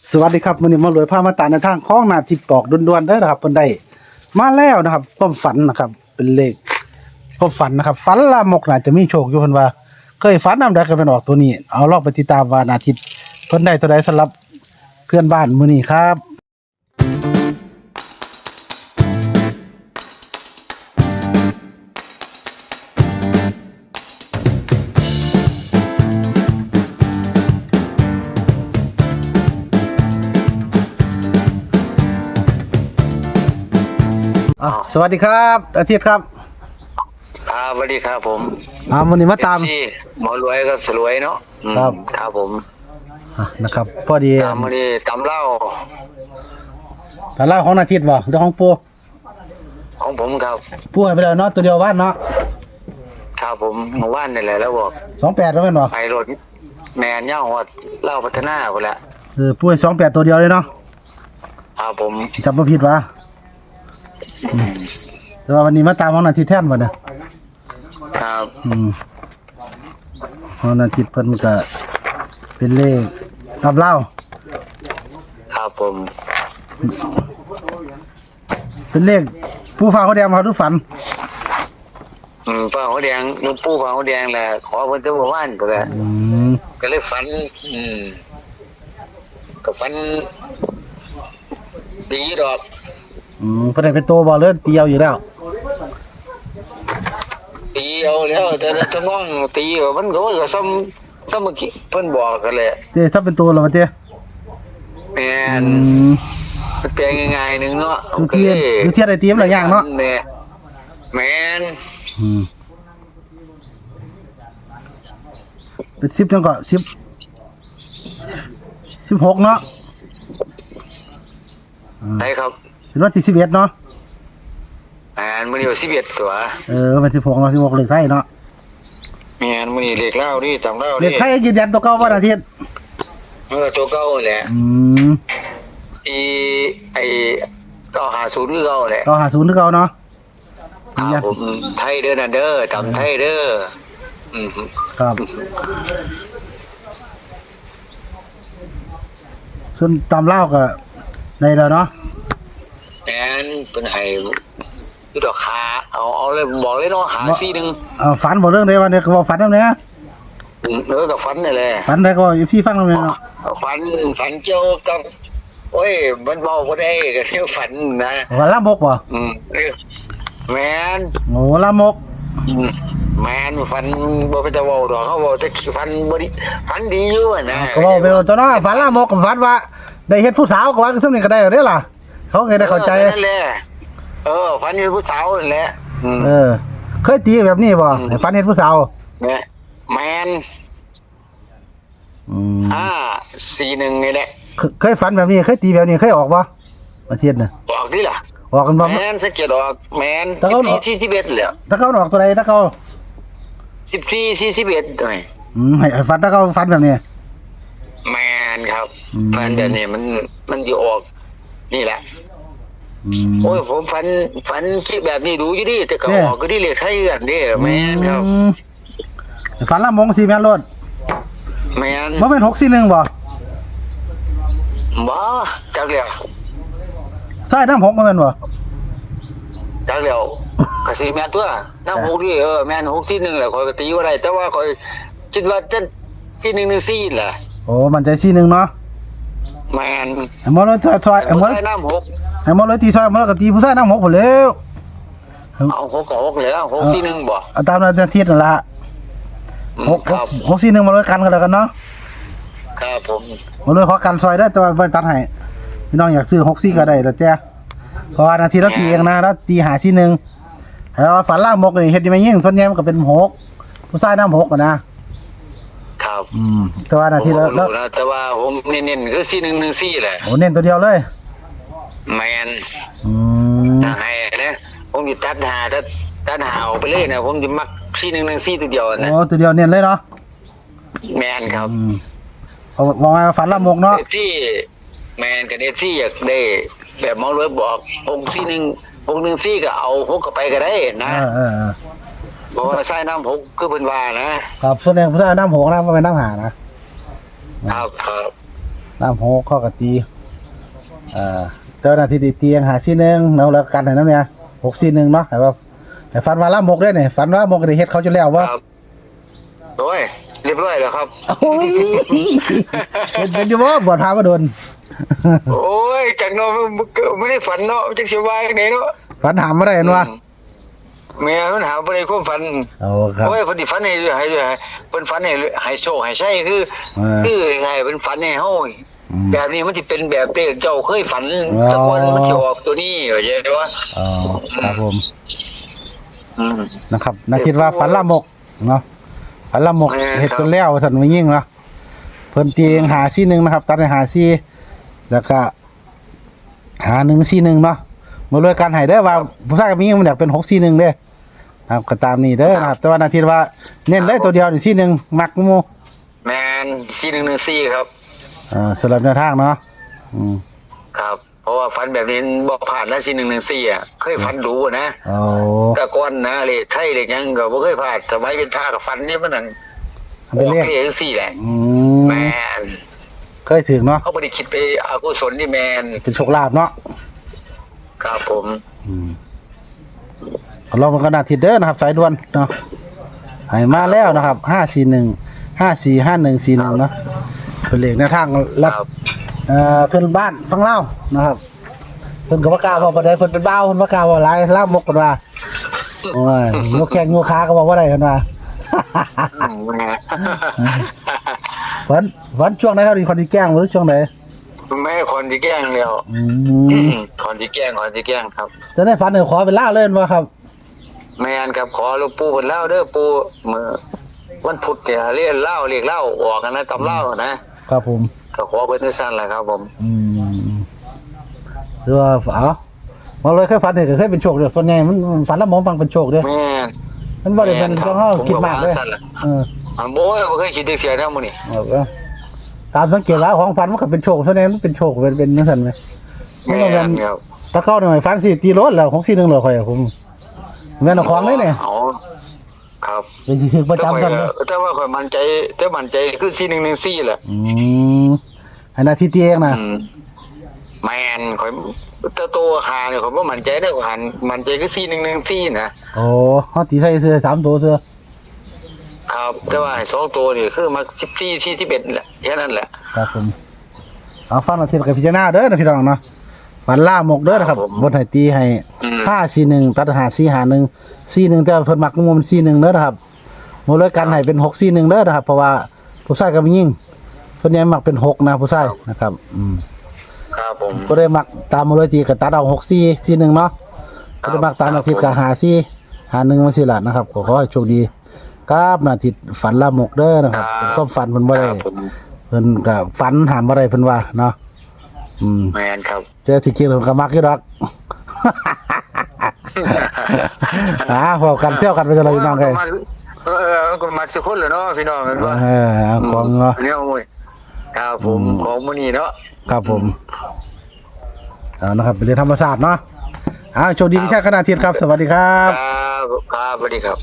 สวัสดีครับมื้อนี้มารวยพามาตามในทางของหน้าทิศปอกด่วนๆเด้อนะครับเพิ่นได้มาแล้วนะครับความฝันนะครับเป็นเลขความฝันนะครับฝันละมกน่าจะมีโชคอยู่เพิ่นว่าเคยฝันนำใดก็เป็นออกตัวนี้เอาลองไปติดตามว่าหน้าทิศเพิ่นได้ตัวใดสำหรับเพื่อนบ้านมื้อนี้ครับสวัสดีครับอาทิตย์ครับสวัสดีครับผมมื้อนี้มาตามที่หมอรวยก็สรวยเนาะครับครับผมนะครับพอดีตามมื้อนี้ตำเหล้าแต่เล่าของอาทิตย์บ่หรือของปู่ของผมครับปู่ให้ไปแล้วเนาะตัวเดียวบ้านเนาะครับผมเมื่อวานนี่แหละแล้วบอก28แล้วแม่นบ่ไปรถแม่นย่าฮอดเหล้าพัฒนาพุ่นละปู่ให้28ตัวเดียวเลยเนาะครับผมจำบ่ผิดวะแต่ว่าวันนี้มาตามของอาทิตย์แท่นบ่เนี่ยครับของอาทิตย์เพิ่นก็เป็นเลขกับเล่าครับผมเป็นเลขผู้ฟ้าเขาแดงมาทุกฝันป้าหัวแดงลุงปู่ป้าหัวแดงแหละขอเพิ่นแต่เมื่อวานก็แล้วก็เลยฝันก็ฝันดีดอกเพิ่นได้เป็นโตบ่เลยเตียวอยู่แล้วตีเอาแล้วแต่ถ้ามองตีมันก็ซ้ำเมื่อกี้เพิ่นบอกกันแหละถ้าเป็นโตแล้วว่าเต้แม่นแปลงง่ายๆนึงเนาะอยู่เทียได้เตรียมหลายอย่างเนาะแม่นเป็น10จังก็16เนาะได้ครับเป็นวันที่11เนาะมื้อนี้11ตัววัน16เนาะ16เลขไทยเนาะแม่นมื้อนี้เลขลาวนี่ตำลาวเลขไทยยืนยันตัวเก่าบ่อาทิตย์ตัวเก่าแหละ4ไอ้950คือเก่าแหละ950คือเก่าเนาะผมไทยเด้อนั่นเด้อตำไทยเด้อครับส่วนตำลาวก็ได้แล้วเนาะแม่นเพิ่นให้คือดอกหาเอาเลยบอกเลยเนาะหา41ฝันบ่เรื่องใดว่าเนี่ยก็บ่ฝันนำแน่ก็ฝันนี่แหละฝันได้ก็FCฟังนำแน่เนาะฝันเกี่ยวกับโอ้ยมันเว้าบ่ได้ก็เรียกฝันนะว่าลามกบ่แม่นโอ้ลามกแม่นฝันบ่เป็นตาเว้าดอกเขาเว้าแต่ฝันบ่ดีฝันดีอยู่นะก็เว้าไปตัวน้อยฝันลามกฝันว่าได้เฮ็ดผู้สาวก็ว่าซุนี้ก็ได้เด้อล่ะเขาก็ได้เข้าใจนั่นแหละฝันเฮ็ดผู้สาวนั่นแหละเคยตีแบบนี้บ่ฝันเฮ็ดผู้สาวเนี่ยแม่น41นี่แหละเคยฝันแบบนี้เคยตีแบบนี้เคยออกบ่อาทิตย์น่ะออกดิล่ะออกกันบ่แม่นสังเกตออกแม่น41แล้วถ้าเขาออกตัวใดถ้าเขา14 41ด้วยให้ฝันถ้าเขาฝันแบบนี้แม่นครับฝันแบบนี้มันสิออกนี่แหละโอ้ยผมฝันคิดแบบนี้ดูอยู่ดิแต่ก็ออกก็ดิเลขไทยกันเด้แม่นครับฝันละมง4แม่นรถแม่นบ่แม่น641บ่จักแล้วใช่น้ำ6บ่แม่นบ่จักแล้วก็สิแม่นตัวน้ำ6ดิแม่น641แหละข้อยก็ตีบ่ได้แต่ว่าข้อยคิดว่าจะ4114แหละโอ้มันใจ41เนาะแม่นหมอเลยซอยหมอเลยน้ำ6ให้หมอเลยตีซอยหมอเลยก็ตีผู้ชายน้ำ6พุ่นแล้วเอา6ก็6แล้ว641บ่ตามนาทีนั่นล่ะ641มาเลยกันกันแล้วกันเนาะครับผมมาเลยขอกันซอยได้แต่ว่าบ่ตัดให้พี่น้องอยากซื้อ64ก็ได้แล้วแต่เพราะว่านาทีละตีเองนะแล้วตี541แล้วฝันล่ามกนี่เฮ็ดได้มั้ยยิ่งส่วนใหญ่มันก็เป็น6ผู้ชายน้ำ6อ่ะนะครับแต่ว่านาทีแล้วแต่ว่าผมเน้นๆคือ4114แหละโอ้เน้นตัวเดียวเลยแม่นให้นะผมสิตัดหาเอาไปเลยนะผมสิมัก4114ตัวเดียวนะโอ้ตัวเดียวเน้นเลยเนาะแม่นครับมองว่าฝันละมกเนาะที่แม่นกับที่อยากได้แบบหมอรวยบอก641ก็เอา6ก็ไปก็ได้นะบอกว่าใส่น้ำ6คือเพิ่นว่านะครับส่วนใหญ่เพิ่นเอาน้ำ6นะบ่แม่นน้ำ5นะครับ น้ำหกข้อกะตีเจ้าหน้าที่ตียังหาซี่นึงเนาะแล้วกันให้น้ำเนี่ย641เนาะให้ว่าให้ฝันว่าละมกได้เนี่ยฝันว่ามกได้เฮ็ดเขาจนแล้วบ่ ครับโอ้ยเรียบร้อยแล้วครับ โอ้ยเป็นอยู่บ่บ่ถามว่าโดน โอ้ยจากนอนไม่ได้ฝันเนาะจักสิว่าจังไดเนาะ ฝันถามบ่ได้เห็นว่า แม่มันหาบ่ได้ความฝัน โอ้ครับ โอ้ยเพิ่นสิฝันให้เพิ่นฝันให้โชคให้ใช้คือให้เพิ่นฝันให้เฮาแบบนี้มันสิเป็นแบบเด็กเจ้าเคยฝันแต่ก่อนมันสิออกตัวนี้เข้าใจบ่ อ๋อครับผม อืม นะครับน่าคิดว่าฝันละมกเนาะฝันละมกเฮ็ดจนแล้วซั่นว่ายิ่งเนาะเพิ่นตีเองหาซี่นึงนะครับตัดให้หาซี่แล้วก็หา1ซี่นึงเนาะมาเลยกันให้เด้อว่าผู้ชายกับผู้หญิงมันอยากเป็น6ซี่นึงเด้อครับก็ตามนี้เด้อนะครับแต่ว่าน่าคิดว่าเน้นเลยตัวเดียวนี่ซี่นึงมักหมู่ แม่น4114ครับ สำหรับแนวทางเนาะครับเพราะว่าฝันแบบนี้บ่ผ่านแล้ว4114อ่ะเคยฝันรู้นะ โอ้ แต่ก่อนนะเลยไทยเลยยังก็บ่เคยผ่านสมัยเป็นท่ากับฝันนี่มันนั่น เป็นเลข จังซี่แหละ ม แม่น เคยถึงเนาะ เขาบ่ได้คิดไปอกุศลนี่แม่น เป็นโชคลาภเนาะ ครับผม เราเป็นกระดาษทิดเด้อนะครับสายด่วนเนาะให้มาแล้วนะครับ541545141เนาะเป็นเลขแนวทางรับเพิ่นบ้านฟังเล่านะครับเพิ่นก็บ่กล้าเว้าบ่ได้เพิ่นเป็นบ้าวเพิ่นบ่กล้าเว้าหลายลามกกันว่าโอ้ยงูแข้งงูขาก็บอกว่าได้กันว่า วันช่วงไหนเฮาดีคนที่แกล้งหรือช่วงไหน แม่คนที่แกล้งแล้วคนที่แกล้งครับ จะได้ฝันขอเป็นล่าเล่นบ่ครับ แม่นครับขอหลวงปู่เพิ่นเล่าเด้อปู่มื้อวันพุธเนี่ยเรียกเล่าออกกันนะตำเล่านะครับ ผม ก็ขอเพิ่นได้ซั่นแหละครับผม คือว่ามาเลยเคยฝันก็เคยเป็นโชคเด้อส่วนใหญ่มันฝันแล้วมองฟังเป็นโชคเด้อ แม่น มันบ่ได้เป็นเพราะเฮาคิดมากเลยโอ้ยบ่เคยคิดจังซี่แนวมื้อนี้ ตามสังเกตแล้วของฝันมันก็เป็นโชคส่วนใหญ่มันเป็นโชคเป็นจังซั่นมั้ย แม่นครับ ถ้าเข้าหน่อยฝันสิตีรถแล้วของ41เลยค่อยผมแม่นของเลยเนี่ย อ๋อครับ เป็นคือประจำกัน แต่ว่าข่อยมั่นใจคือ4114แหละ อันนั้นที่ตีเองนะ แม่นข่อยตัวหาเนี่ยข่อยบ่มั่นใจเด้อข่อยมั่นใจคือ4114นะ โอ้เฮาตีใส่เสื้อ3ตัวเสื้อ ครับแต่ว่าให้2ตัวนี่คือมัก14 41แหละแค่นั้นแหละ ครับผมเอาฟังเอาเทียบกับพิจารณาเด้อนะพี่น้องเนาะฝันล่ามกเด้อนะครับบนให้ตีให้541ตัด5 451แต่เพิ่นมักมุมมัน41เด้อนะครับมูลเลยกันให้เป็น641เด้อนะครับเพราะว่าผู้ชายกับผู้หญิงเพิ่นยังมักเป็น6นะผู้ชายนะครับครับผม ก็ได้มักตามมูลเลยตีก็ตัดเอา6441เนาะก็ได้มักตามอาทิตย์ก็5451จังซี่ล่ะนะครับขอให้โชคดีครับอาทิตย์ฝันล่ามกเด้อนะครับเป็นความฝันเพิ่นบ่ได้เพิ่นก็ฝันหามบ่ได้เพิ่นว่าเนาะแม่นครับ เจอที่จริงผมก็มักอยู่ดอกพอกันเที่ยวกันไปตลอดพี่น้องเอ้ยก็มักสิคนเลยเนาะพี่น้องแม่นบ่ของเนาะเนี่ยโอ้ยครับผมของมื้อนี้เนาะครับผมนะครับเป็นเรื่องธรรมชาติเนาะโชคดีพี่ชายคณะเทียนครับสวัสดีครับครับสวัสดีครับ